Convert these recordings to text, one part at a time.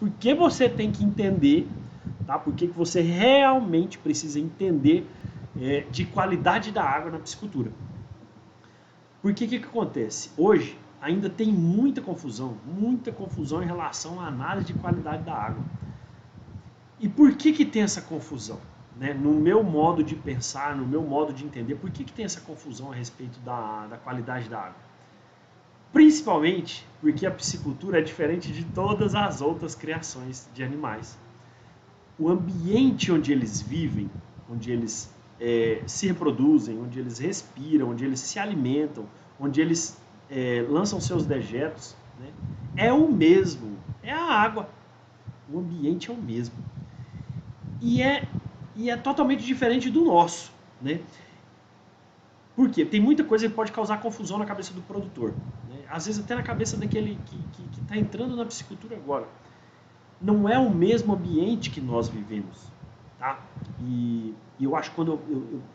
por que você tem que entender, tá? Por que você realmente precisa entender de qualidade da água na piscicultura. Porque o que acontece? Hoje ainda tem muita confusão em relação à análise de qualidade da água. E por que tem essa confusão? Né? No meu modo de pensar, no meu modo de entender, por que tem essa confusão a respeito da qualidade da água? Principalmente porque a piscicultura é diferente de todas as outras criações de animais. O ambiente onde eles vivem, onde eles se reproduzem, onde eles respiram, onde eles se alimentam, onde eles lançam seus dejetos, né, é o mesmo, é a água. O ambiente é o mesmo. E é totalmente diferente do nosso, né? Por quê? Tem muita coisa que pode causar confusão na cabeça do produtor, né? Às vezes até na cabeça daquele que está entrando na piscicultura agora. Não é o mesmo ambiente que nós vivemos, tá? E eu acho que quando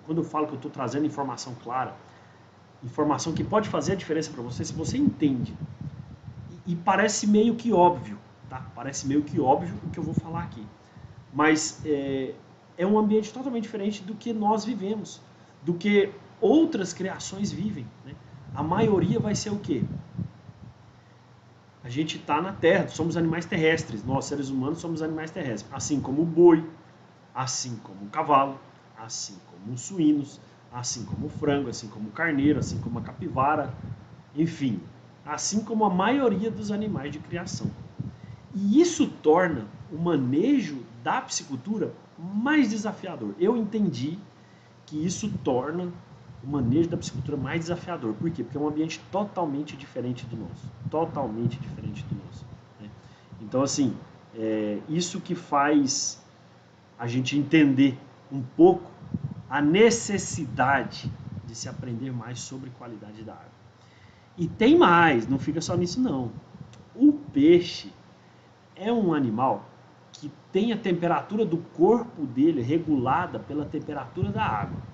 eu falo que eu estou trazendo informação clara, informação que pode fazer a diferença para você, se você entende, e parece meio que óbvio, tá? Parece meio que óbvio o que eu vou falar aqui, mas é um ambiente totalmente diferente do que nós vivemos, do que outras criações vivem, né? A maioria vai ser o quê? A gente está na Terra, somos animais terrestres, nós seres humanos somos animais terrestres, assim como o boi, assim como o cavalo, assim como os suínos, assim como o frango, assim como o carneiro, assim como a capivara, enfim, assim como a maioria dos animais de criação. E isso torna o manejo da piscicultura mais desafiador. Eu entendi que isso torna o manejo da piscicultura mais desafiador. Por quê? Porque é um ambiente totalmente diferente do nosso. Totalmente diferente do nosso. Né? Então, assim, isso que faz a gente entender um pouco a necessidade de se aprender mais sobre qualidade da água. E tem mais, não fica só nisso não. O peixe é um animal que tem a temperatura do corpo dele regulada pela temperatura da água.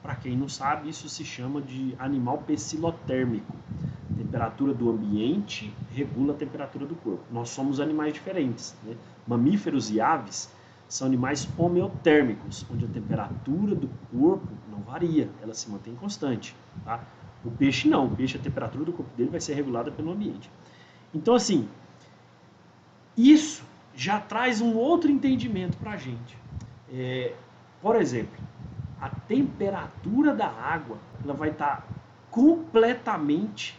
Para quem não sabe, isso se chama de animal pecilotérmico. A temperatura do ambiente regula a temperatura do corpo. Nós somos animais diferentes, né? Mamíferos e aves são animais homeotérmicos, onde a temperatura do corpo não varia, ela se mantém constante. Tá? O peixe não, o peixe, a temperatura do corpo dele vai ser regulada pelo ambiente. Então, assim, isso já traz um outro entendimento para a gente. Por exemplo, a temperatura da água ela vai estar completamente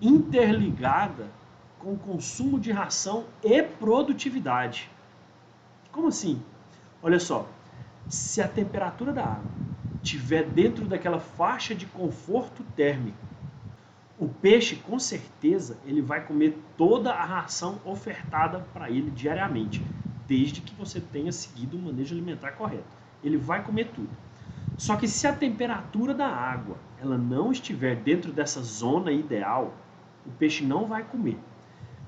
interligada com o consumo de ração e produtividade. Como assim? Olha só, se a temperatura da água estiver dentro daquela faixa de conforto térmico, o peixe com certeza ele vai comer toda a ração ofertada para ele diariamente, desde que você tenha seguido o manejo alimentar correto. Ele vai comer tudo. Só que se a temperatura da água ela não estiver dentro dessa zona ideal, o peixe não vai comer.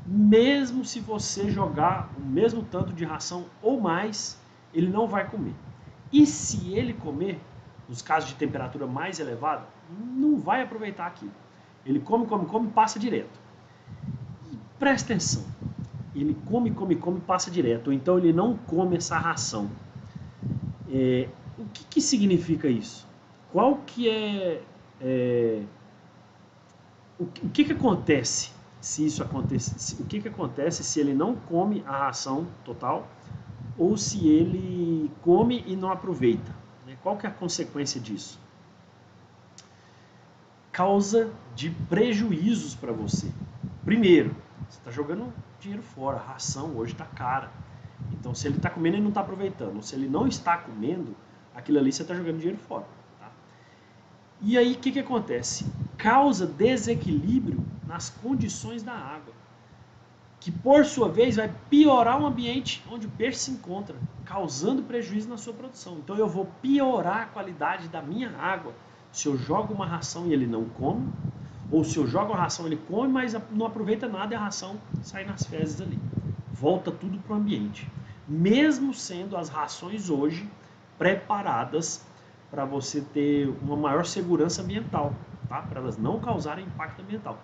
Mesmo se você jogar o mesmo tanto de ração ou mais, ele não vai comer. E se ele comer, nos casos de temperatura mais elevada, não vai aproveitar aquilo. Ele come, passa direto. E presta atenção, ele come, passa direto. Ou então ele não come essa ração. O que significa isso? Qual que o que acontece se isso acontece? O que acontece se ele não come a ração total ou se ele come e não aproveita? Qual que é a consequência disso? Causa de prejuízos para você. Primeiro, você está jogando dinheiro fora, a ração hoje está cara. Então, se ele está comendo, ele não está aproveitando. Se ele não está comendo, aquilo ali você está jogando dinheiro fora. Tá? E aí, o que acontece? Causa desequilíbrio nas condições da água, que por sua vez vai piorar o ambiente onde o peixe se encontra, causando prejuízo na sua produção. Então, eu vou piorar a qualidade da minha água se eu jogo uma ração e ele não come, ou se eu jogo a ração ele come, mas não aproveita nada e a ração sai nas fezes ali. Volta tudo para o ambiente. Mesmo sendo as rações hoje preparadas para você ter uma maior segurança ambiental, tá? Para elas não causarem impacto ambiental.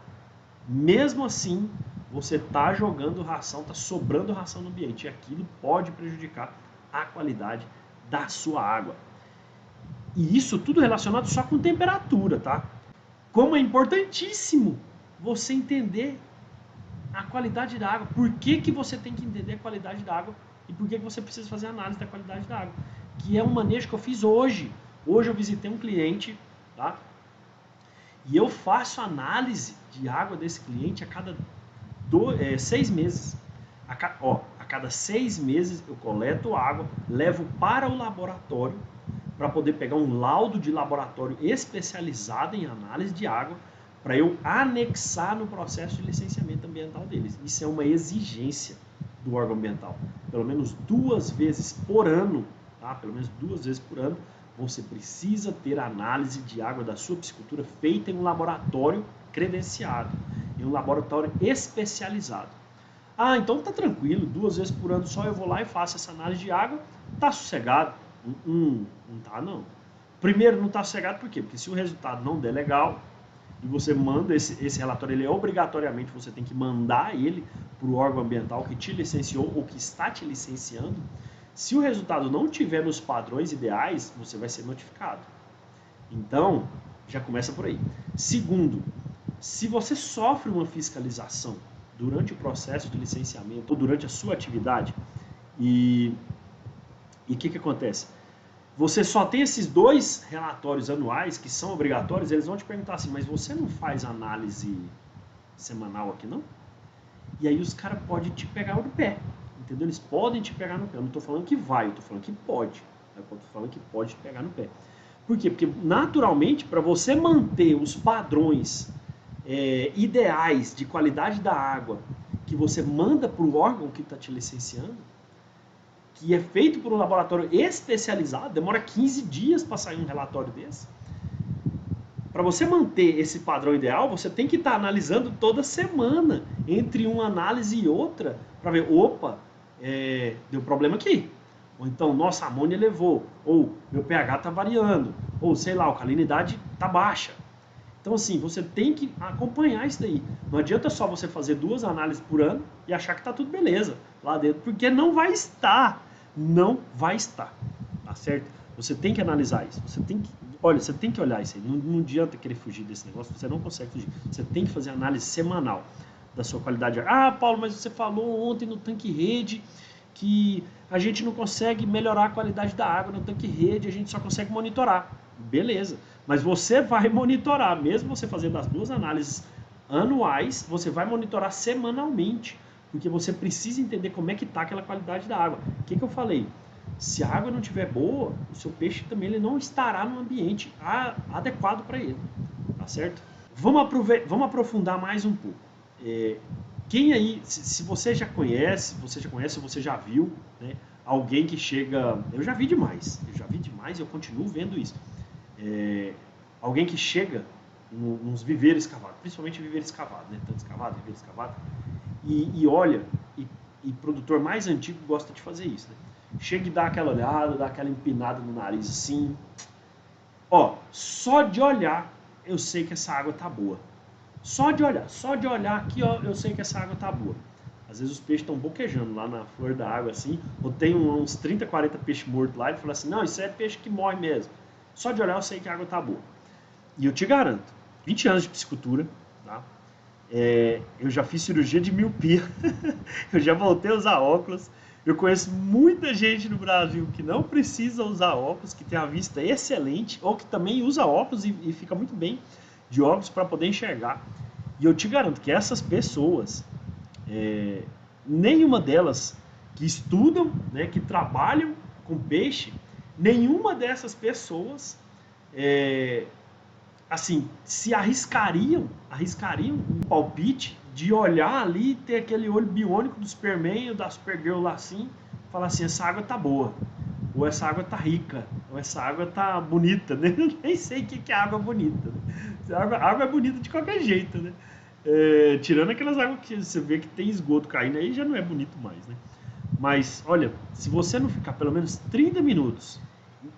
Mesmo assim, você está jogando ração, está sobrando ração no ambiente. E aquilo pode prejudicar a qualidade da sua água. E isso tudo relacionado só com temperatura, tá? Como é importantíssimo você entender a qualidade da água. Por que, que você tem que entender a qualidade da água e por que, que você precisa fazer análise da qualidade da água. Que é um manejo que eu fiz hoje. Hoje eu visitei um cliente, tá? E eu faço análise de água desse cliente a cada 6 meses. A cada 6 meses eu coleto água, levo para o laboratório para poder pegar um laudo de laboratório especializado em análise de água para eu anexar no processo de licenciamento ambiental deles. Isso é uma exigência do órgão ambiental. Pelo menos 2 vezes por ano, tá? Pelo menos 2 vezes por ano, você precisa ter análise de água da sua piscicultura feita em um laboratório credenciado, em um laboratório especializado. Ah, então tá tranquilo, 2 vezes por ano só eu vou lá e faço essa análise de água, tá sossegado? Não tá não. Primeiro, não tá sossegado por quê? Porque se o resultado não der legal, e você manda esse relatório, ele é obrigatoriamente, você tem que mandar ele para o órgão ambiental que te licenciou ou que está te licenciando. Se o resultado não tiver nos padrões ideais, você vai ser notificado. Então, já começa por aí. Segundo, se você sofre uma fiscalização durante o processo de licenciamento ou durante a sua atividade, e o que acontece? Você só tem esses 2 relatórios anuais que são obrigatórios, eles vão te perguntar assim, mas você não faz análise semanal aqui não? E aí os caras podem te pegar no pé, entendeu? Eles podem te pegar no pé. Eu não estou falando que vai, eu estou falando que pode. Eu estou falando que pode te pegar no pé. Por quê? Porque naturalmente, para você manter os padrões ideais de qualidade da água que você manda para o órgão que está te licenciando, que é feito por um laboratório especializado, demora 15 dias para sair um relatório desse. Para você manter esse padrão ideal, você tem que estar analisando toda semana, entre uma análise e outra, para ver, opa, deu problema aqui. Ou então, nossa, a amônia elevou, ou meu pH está variando, ou sei lá, a alcalinidade está baixa. Então, assim, você tem que acompanhar isso daí. Não adianta só você fazer 2 análises por ano e achar que está tudo beleza lá dentro, porque não vai estar. Não vai estar, tá certo? Você tem que analisar isso, você tem que olhar isso aí, não adianta querer fugir desse negócio, você não consegue fugir, você tem que fazer análise semanal da sua qualidade de água. Ah, Paulo, mas você falou ontem no tanque rede que a gente não consegue melhorar a qualidade da água no tanque rede, a gente só consegue monitorar. Beleza, mas você vai monitorar, mesmo você fazendo as 2 análises anuais, você vai monitorar semanalmente, porque você precisa entender como é que está aquela qualidade da água. O que eu falei? Se a água não estiver boa, o seu peixe também ele não estará no ambiente adequado para ele, tá certo? Vamos aprofundar mais um pouco. Quem aí, se você já conhece, você já viu, né, alguém que chega... Eu já vi demais, eu continuo vendo isso. Alguém que chega nos viveiros escavados, principalmente viveiros escavados, né, tanto escavado, viveiro escavado, e olha, e produtor mais antigo gosta de fazer isso, né? Chega e dá aquela olhada, dá aquela empinada no nariz assim. Ó, só de olhar eu sei que essa água tá boa. Só de olhar aqui, ó, eu sei que essa água tá boa. Às vezes os peixes estão boquejando lá na flor da água assim, ou tem uns 30, 40 peixes mortos lá e fala assim, não, isso é peixe que morre mesmo. Só de olhar eu sei que a água tá boa. E eu te garanto, 20 anos de piscicultura, tá? Eu já fiz cirurgia de miopia, eu já voltei a usar óculos, eu conheço muita gente no Brasil que não precisa usar óculos, que tem a vista excelente, ou que também usa óculos e fica muito bem de óculos para poder enxergar. E eu te garanto que essas pessoas, nenhuma delas que estudam, né, que trabalham com peixe, nenhuma dessas pessoas assim, se arriscariam um palpite de olhar ali e ter aquele olho biônico do Superman ou da Supergirl lá assim, falar assim, essa água tá boa, ou essa água tá rica, ou essa água tá bonita, né? Eu nem sei o que é água bonita, né? A água é bonita de qualquer jeito, né? Tirando aquelas águas que você vê que tem esgoto caindo aí, já não é bonito mais, né? Mas, olha, se você não ficar pelo menos 30 minutos,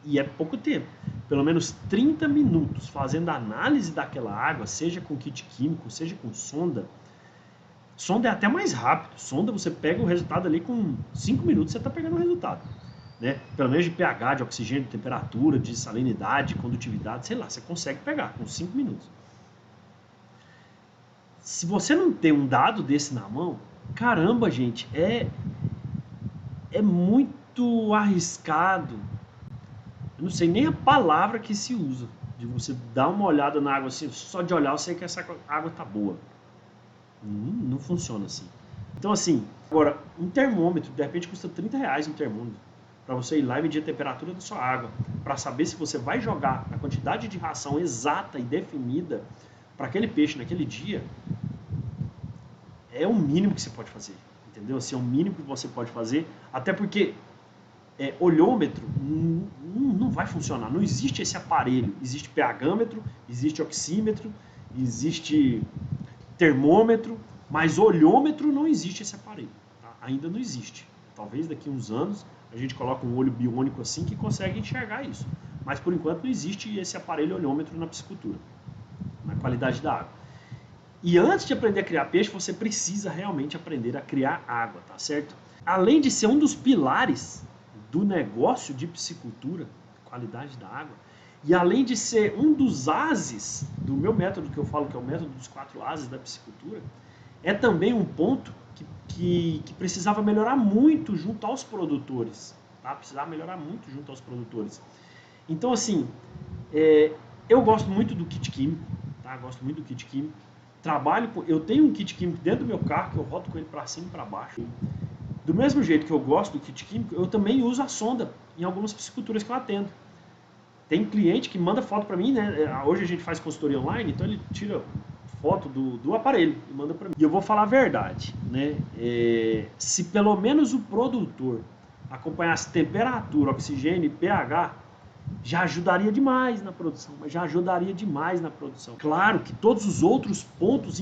e é pouco tempo, pelo menos 30 minutos fazendo análise daquela água, seja com kit químico, seja com sonda, Sonda é até mais rápido. Sonda você pega o resultado ali com 5 minutos, você está pegando o resultado. Né? Pelo menos de pH, de oxigênio, de temperatura, de salinidade, de condutividade, sei lá, você consegue pegar com 5 minutos. Se você não tem um dado desse na mão, caramba, gente, é muito arriscado. Eu não sei nem a palavra que se usa, de você dar uma olhada na água assim, só de olhar eu sei que essa água tá boa. Não funciona assim. Então assim, agora, um termômetro, de repente custa R$30 um termômetro, para você ir lá e medir a temperatura da sua água, para saber se você vai jogar a quantidade de ração exata e definida para aquele peixe naquele dia, é o mínimo que você pode fazer, entendeu? Assim, é o mínimo que você pode fazer, até porque olhômetro não vai funcionar, não existe esse aparelho, existe pHmetro, existe oxímetro, existe termômetro, mas olhômetro não existe esse aparelho, tá? Ainda não existe. Talvez daqui a uns anos a gente coloque um olho biônico assim que consegue enxergar isso, mas por enquanto não existe esse aparelho olhômetro na piscicultura, na qualidade da água. E antes de aprender a criar peixe, você precisa realmente aprender a criar água, tá certo? Além de ser um dos pilares do negócio de piscicultura, qualidade da água, e além de ser um dos ases do meu método, que eu falo que é o método dos 4 ases da piscicultura, é também um ponto que precisava melhorar muito junto aos produtores, tá? Precisava melhorar muito junto aos produtores. Então, assim, eu gosto muito do kit químico, tá? Gosto muito do kit químico. Eu tenho um kit químico dentro do meu carro, que eu rodo com ele para cima e para baixo. Do mesmo jeito que eu gosto do kit químico, eu também uso a sonda em algumas pisciculturas que eu atendo. Tem cliente que manda foto para mim, né? Hoje a gente faz consultoria online, então ele tira foto do aparelho e manda para mim. E eu vou falar a verdade, né? Se pelo menos o produtor acompanhasse temperatura, oxigênio e pH, já ajudaria demais na produção, mas já ajudaria demais na produção. Claro que todos os outros pontos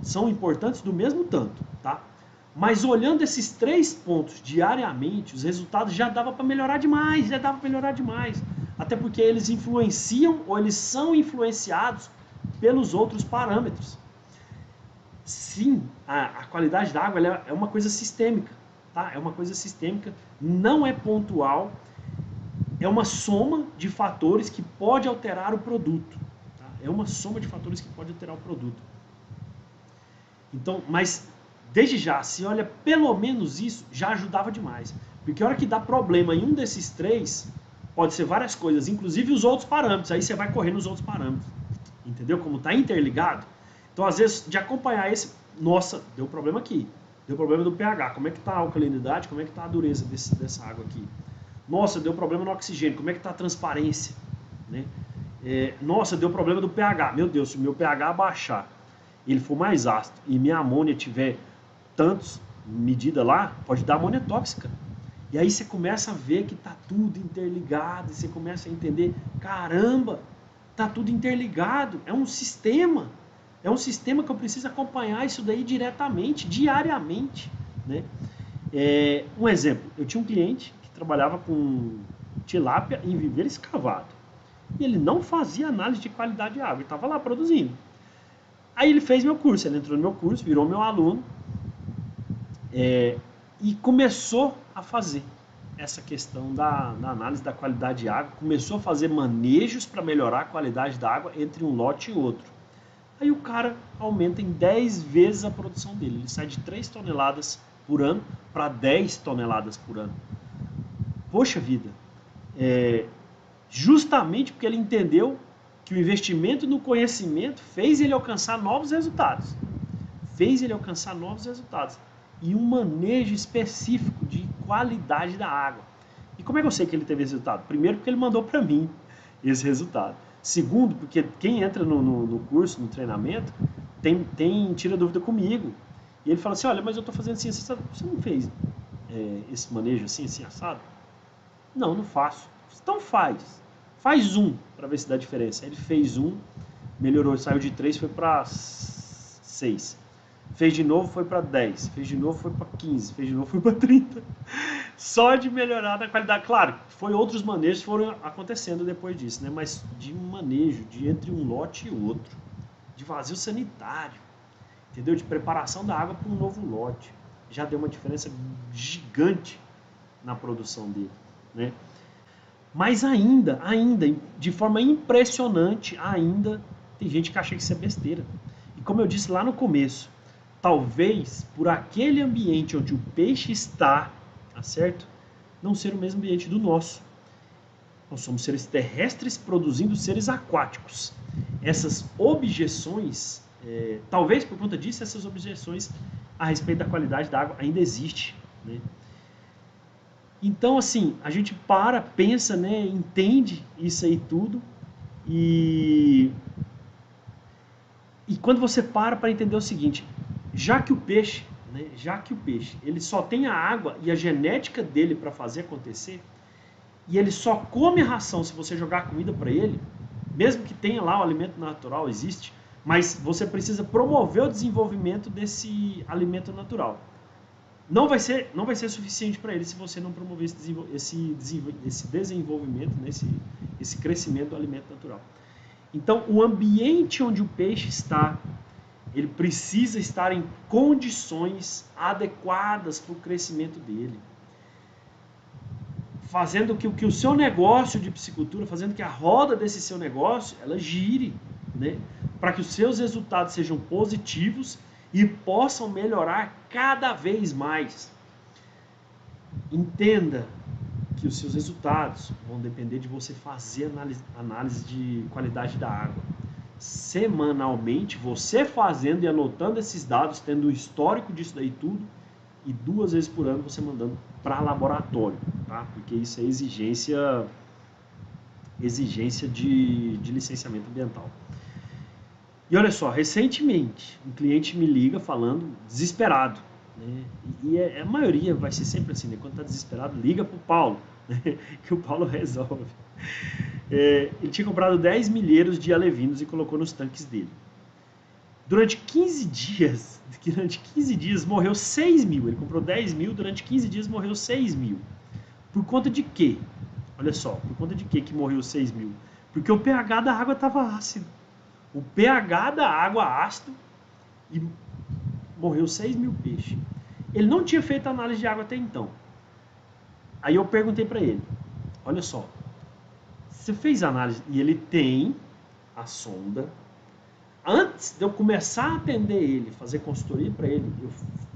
são importantes do mesmo tanto, tá? Mas olhando esses 3 pontos diariamente, os resultados já dava para melhorar demais, Até porque eles influenciam ou eles são influenciados pelos outros parâmetros. Sim, a qualidade da água é uma coisa sistêmica, tá? É uma coisa sistêmica, não é pontual, é uma soma de fatores que pode alterar o produto. Tá? É uma soma de fatores que pode alterar o produto. Então, mas desde já, se olha pelo menos isso, já ajudava demais. Porque a hora que dá problema em um desses 3, pode ser várias coisas, inclusive os outros parâmetros. Aí você vai correr nos outros parâmetros. Entendeu? Como está interligado. Então, às vezes, de acompanhar esse... Nossa, deu problema aqui. Deu problema do pH. Como é que está a alcalinidade? Como é que está a dureza dessa água aqui? Nossa, deu problema no oxigênio. Como é que está a transparência? Né? Nossa, deu problema do pH. Meu Deus, se o meu pH abaixar, ele for mais ácido e minha amônia tiver tantos medida lá, pode dar amônia tóxica. E aí você começa a ver que está tudo interligado. E você começa a entender, caramba, está tudo interligado. É um sistema. É um sistema que eu preciso acompanhar isso daí diretamente, diariamente. Né? Um exemplo, eu tinha um cliente trabalhava com tilápia em viveiro escavado. E ele não fazia análise de qualidade de água, ele estava lá produzindo. Aí ele fez meu curso, ele entrou no meu curso, virou meu aluno e começou a fazer essa questão da análise da qualidade de água, começou a fazer manejos para melhorar a qualidade da água entre um lote e outro. Aí o cara aumenta em 10 vezes a produção dele, ele sai de 3 toneladas por ano para 10 toneladas por ano. Poxa vida, justamente porque ele entendeu que o investimento no conhecimento fez ele alcançar novos resultados. E um manejo específico de qualidade da água. E como é que eu sei que ele teve esse resultado? Primeiro, porque ele mandou para mim esse resultado. Segundo, porque quem entra no curso, no treinamento, tira dúvida comigo. E ele fala assim, olha, mas eu estou fazendo assim, você não fez esse manejo assim, assado? Não, não faço. Então faz um para ver se dá diferença. Ele fez um, melhorou, saiu de 3, foi para 6. Fez de novo, foi para 10. Fez de novo, foi para 15. Fez de novo, foi para 30. Só de melhorar na qualidade. Claro, outros manejos foram acontecendo depois disso, né? Mas de manejo, de entre um lote e outro, de vazio sanitário, entendeu? De preparação da água para um novo lote. Já deu uma diferença gigante na produção dele, né? Mas ainda, de forma impressionante, ainda tem gente que acha que isso é besteira. E como eu disse lá no começo, talvez por aquele ambiente onde o peixe está, tá certo? Não ser o mesmo ambiente do nosso. Nós somos seres terrestres produzindo seres aquáticos. Essas objeções, talvez por conta disso, essas objeções a respeito da qualidade da água ainda existem, né? Então, assim, a gente pensa, né, entende isso aí tudo e quando você para entender o seguinte, já que o peixe, ele só tem a água e a genética dele para fazer acontecer, e ele só come a ração se você jogar comida para ele, mesmo que tenha lá o alimento natural, existe, mas você precisa promover o desenvolvimento desse alimento natural. Não vai ser suficiente para ele se você não promover esse desenvolvimento, né, esse crescimento do alimento natural. Então, o ambiente onde o peixe está, ele precisa estar em condições adequadas para o crescimento dele. Fazendo que o seu negócio de piscicultura, fazendo que a roda desse seu negócio, ela gire, né? Para que os seus resultados sejam positivos e possam melhorar cada vez mais. Entenda que os seus resultados vão depender de você fazer análise de qualidade da água. Semanalmente, você fazendo e anotando esses dados, tendo o histórico disso daí tudo, e 2 vezes por ano você mandando para laboratório, tá? Porque isso é exigência de licenciamento ambiental. E olha só, recentemente, um cliente me liga falando desesperado, né? E a maioria vai ser sempre assim, né? Quando está desesperado, liga para o Paulo, né? Que o Paulo resolve. Ele tinha comprado 10 milheiros de alevinos e colocou nos tanques dele. Durante 15 dias morreu 6 mil. Ele comprou 10 mil, durante 15 dias morreu 6 mil. Por conta de quê? Olha só, por conta de quê que morreu 6 mil? Porque o pH da água estava ácido. O pH da água ácido e morreu 6 mil peixes. Ele não tinha feito análise de água até então. Aí eu perguntei para ele, olha só, você fez análise? E ele tem a sonda. Antes de eu começar a atender ele, fazer consultoria para ele, eu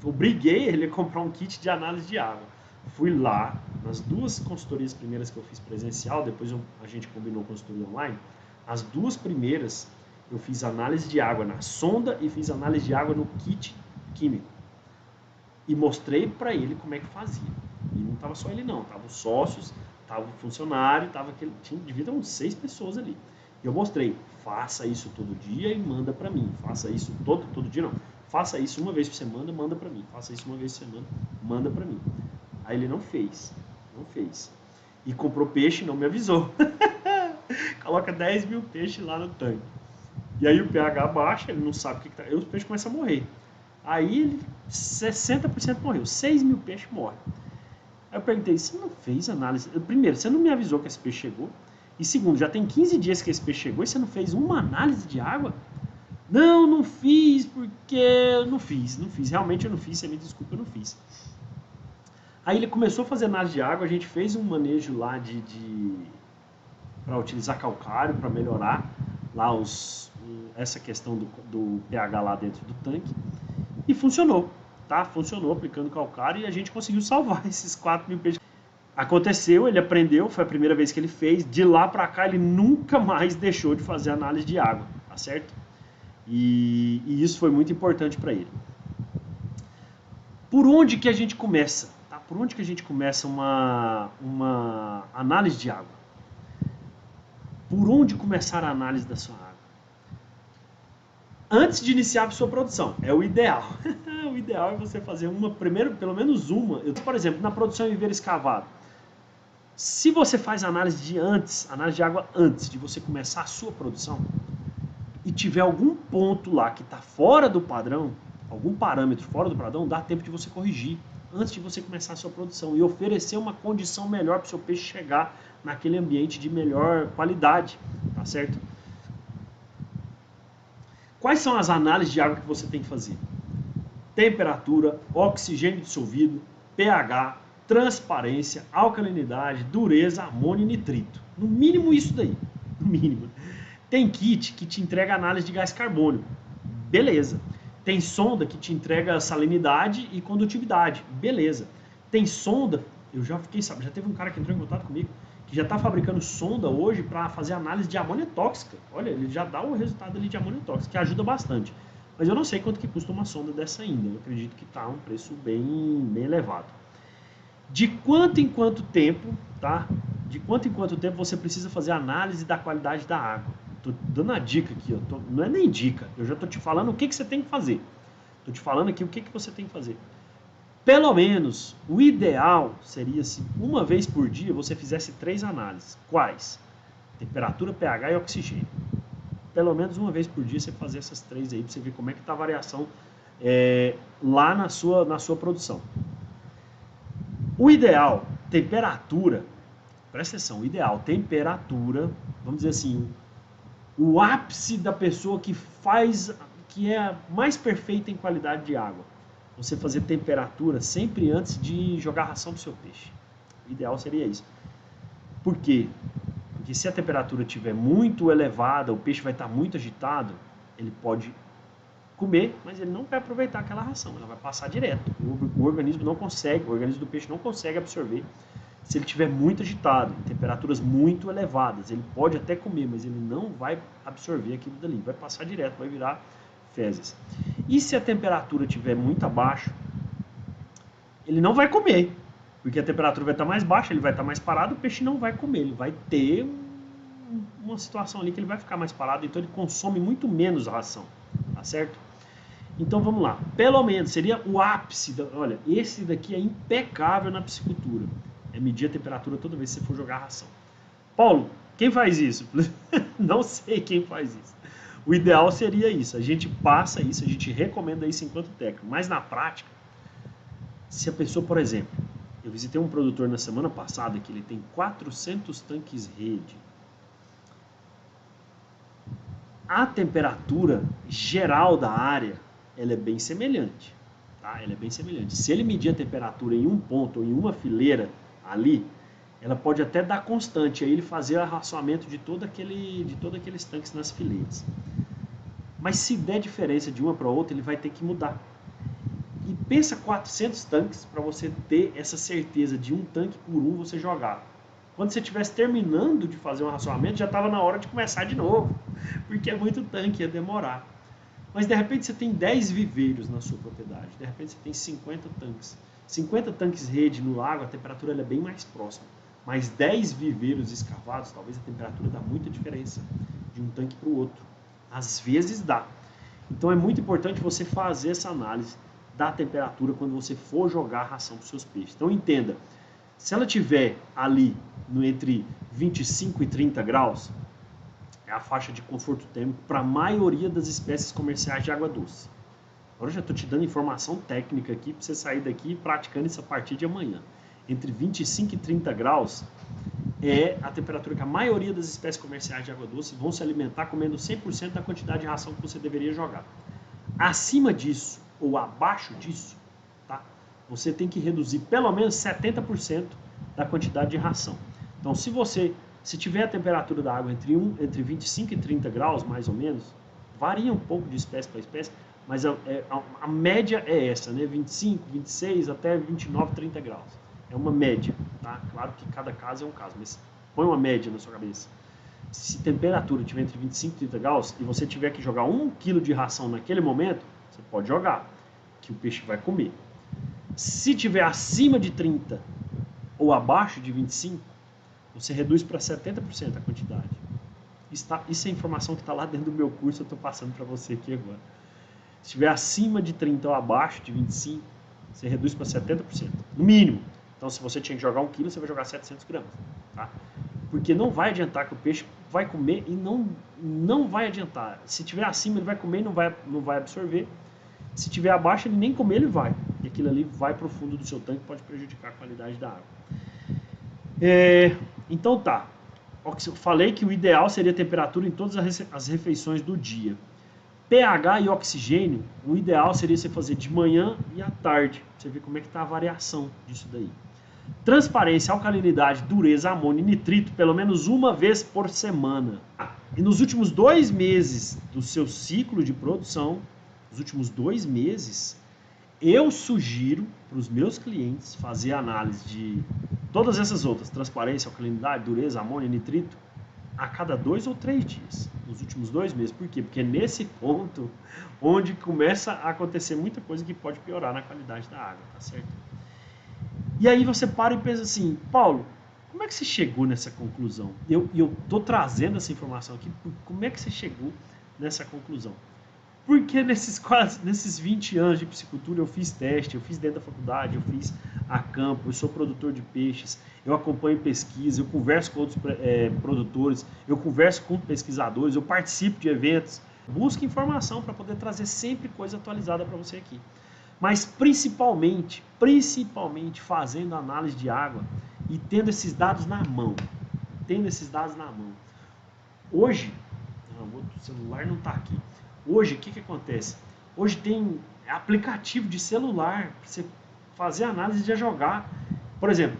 obriguei ele a comprar um kit de análise de água. Fui lá, nas 2 consultorias primeiras que eu fiz presencial, depois a gente combinou consultoria online, as 2 primeiras eu fiz análise de água na sonda e fiz análise de água no kit químico. E mostrei para ele como é que fazia. E não estava só ele não, estavam os sócios, estava o funcionário, devia ter uns 6 pessoas ali. E eu mostrei, faça isso todo dia e manda para mim. Faça isso todo dia não. Faça isso uma vez por semana, manda para mim. Faça isso uma vez por semana, manda para mim. Aí ele não fez. E comprou peixe e não me avisou. Coloca 10 mil peixes lá no tanque. E aí o pH baixa, ele não sabe o que tá. Aí os peixes começam a morrer. Aí ele, 60% morreu. 6 mil peixes morrem. Aí eu perguntei, você não fez análise? Primeiro, você não me avisou que esse peixe chegou? E segundo, já tem 15 dias que esse peixe chegou e você não fez uma análise de água? Não fiz porque eu não fiz. Realmente eu não fiz, você me desculpa, eu não fiz. Aí ele começou a fazer análise de água, a gente fez um manejo lá para utilizar calcário, para melhorar lá essa questão do pH lá dentro do tanque. E funcionou, tá? Funcionou aplicando calcário e a gente conseguiu salvar esses 4 mil peixes. Aconteceu, ele aprendeu, foi a primeira vez que ele fez. De lá para cá ele nunca mais deixou de fazer análise de água, tá certo? E isso foi muito importante para ele. Por onde que a gente começa? Tá? Por onde que a gente começa uma análise de água? Por onde começar a análise da sua água? Antes de iniciar a sua produção, é o ideal. O ideal é você fazer pelo menos uma. Por exemplo, na produção em viveiro escavado, se você faz análise de água antes de você começar a sua produção, e tiver algum ponto lá que está fora do padrão, algum parâmetro fora do padrão, dá tempo de você corrigir antes de você começar a sua produção e oferecer uma condição melhor para o seu peixe chegar naquele ambiente de melhor qualidade, tá certo? Quais são as análises de água que você tem que fazer? temperatura, oxigênio dissolvido, pH, transparência, alcalinidade, dureza, amônia e nitrito. No mínimo isso daí. No mínimo. Tem kit que te entrega análise de gás carbônico. Beleza. Tem sonda que te entrega salinidade e condutividade. Beleza. Tem sonda, eu já fiquei sabendo, já teve um cara que entrou em contato comigo, que já está fabricando sonda hoje para fazer análise de amônia tóxica. Olha, ele já dá o resultado ali de amônia tóxica, que ajuda bastante. Mas eu não sei quanto que custa uma sonda dessa ainda. Eu acredito que está um preço bem elevado. De quanto em quanto tempo, tá? De quanto em quanto tempo você precisa fazer análise da qualidade da água? Tô dando a dica aqui, ó. Não é nem dica, eu já tô te falando o que você tem que fazer. Tô te falando aqui o que você tem que fazer. Pelo menos, o ideal seria se uma vez por dia você fizesse 3 análises. Quais? Temperatura, pH e oxigênio. Pelo menos uma vez por dia você fazer essas 3 aí, para você ver como é que está a variação lá na sua produção. O ideal, temperatura, presta atenção, o ideal, temperatura, vamos dizer assim, o ápice da pessoa que é mais perfeita em qualidade de água. Você fazer temperatura sempre antes de jogar ração para o seu peixe. O ideal seria isso. Por quê? Porque se a temperatura estiver muito elevada, o peixe vai estar muito agitado, ele pode comer, mas ele não vai aproveitar aquela ração, ela vai passar direto. O organismo não consegue, o organismo do peixe não consegue absorver se ele estiver muito agitado, em temperaturas muito elevadas. Ele pode até comer, mas ele não vai absorver aquilo dali, vai passar direto, vai virar fezes. E se a temperatura estiver muito abaixo, ele não vai comer, porque a temperatura vai estar mais baixa, ele vai estar mais parado, o peixe não vai comer, ele vai ter uma situação ali que ele vai ficar mais parado, então ele consome muito menos a ração, tá certo? Então vamos lá, pelo menos seria o ápice, olha, esse daqui é impecável na piscicultura, é medir a temperatura toda vez que você for jogar a ração. Paulo, quem faz isso? Não sei quem faz isso. O ideal seria isso, a gente passa isso, a gente recomenda isso enquanto técnico, mas na prática, se a pessoa, por exemplo, eu visitei um produtor na semana passada que ele tem 400 tanques rede, a temperatura geral da área, ela é bem semelhante, tá? Ela é bem semelhante. Se ele medir a temperatura em um ponto ou em uma fileira ali, ela pode até dar constante, aí ele fazer o arraçoamento de todos aqueles tanques nas fileiras. Mas se der diferença de uma para outra, ele vai ter que mudar. E pensa 400 tanques para você ter essa certeza de um tanque por um você jogar. Quando você estivesse terminando de fazer um racionamento, já estava na hora de começar de novo, porque é muito tanque, ia demorar. Mas de repente você tem 10 viveiros na sua propriedade, de repente você tem 50 tanques. 50 tanques rede no lago, a temperatura é bem mais próxima. Mas 10 viveiros escavados, talvez a temperatura dá muita diferença de um tanque para o outro. Às vezes dá. Então é muito importante você fazer essa análise da temperatura quando você for jogar a ração para os seus peixes. Então entenda, se ela estiver ali entre 25 e 30 graus, é a faixa de conforto térmico para a maioria das espécies comerciais de água doce. Agora eu já estou te dando informação técnica aqui para você sair daqui praticando isso a partir de amanhã. Entre 25 e 30 graus é a temperatura que a maioria das espécies comerciais de água doce vão se alimentar comendo 100% da quantidade de ração que você deveria jogar. Acima disso ou abaixo disso, tá? Você tem que reduzir pelo menos 70% da quantidade de ração. Então, se tiver a temperatura da água entre 25 e 30 graus, mais ou menos, varia um pouco de espécie para espécie, mas a média é essa, né? 25, 26 até 29, 30 graus. É uma média, tá? Claro que cada caso é um caso, mas põe uma média na sua cabeça. Se a temperatura estiver entre 25 e 30 graus e você tiver que jogar 1 kg de ração naquele momento, você pode jogar, que o peixe vai comer. Se tiver acima de 30 ou abaixo de 25, você reduz para 70% a quantidade. Isso é informação que está lá dentro do meu curso, eu estou passando para você aqui agora. Se estiver acima de 30 ou abaixo de 25, você reduz para 70%, no mínimo. Então, se você tinha que jogar 1 kg, você vai jogar 700 gramas. Tá? Porque não vai adiantar que o peixe vai comer e não vai adiantar. Se tiver acima, ele vai comer e não vai absorver. Se tiver abaixo, ele nem comer, ele vai. E aquilo ali vai para o fundo do seu tanque e pode prejudicar a qualidade da água. Então eu falei que o ideal seria a temperatura em todas as refeições do dia. pH e oxigênio, o ideal seria você fazer de manhã e à tarde. Você vê como é que está a variação disso daí. Transparência, alcalinidade, dureza, amônio e nitrito, pelo menos uma vez por semana. E nos últimos 2 meses do seu ciclo de produção, nos últimos 2 meses, eu sugiro para os meus clientes fazer análise de todas essas outras, transparência, alcalinidade, dureza, amônio, nitrito, a cada 2 ou 3 dias, nos últimos 2 meses. Por quê? Porque é nesse ponto onde começa a acontecer muita coisa que pode piorar na qualidade da água, tá certo? E aí você para e pensa assim, Paulo, como é que você chegou nessa conclusão? Eu estou trazendo essa informação aqui, como é que você chegou nessa conclusão? Porque nesses 20 anos de piscicultura eu fiz teste, eu fiz dentro da faculdade, eu fiz a campo, eu sou produtor de peixes, eu acompanho pesquisa, eu converso com outros produtores, eu converso com pesquisadores, eu participo de eventos, busco informação para poder trazer sempre coisa atualizada para você aqui. Mas principalmente fazendo análise de água e tendo esses dados na mão. Hoje, o celular não está aqui. Hoje, o que acontece? Hoje tem aplicativo de celular para você fazer análise e já jogar. Por exemplo,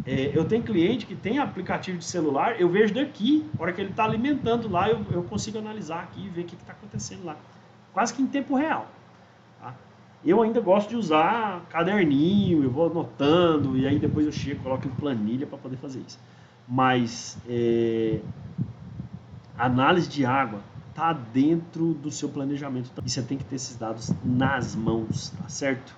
eu tenho cliente que tem aplicativo de celular, eu vejo daqui, na hora que ele está alimentando lá, eu consigo analisar aqui e ver o que está acontecendo lá. Quase que em tempo real. Tá? Eu ainda gosto de usar caderninho, eu vou anotando, e aí depois eu chego, coloco em planilha para poder fazer isso. Mas análise de água está dentro do seu planejamento. E você tem que ter esses dados nas mãos, tá certo?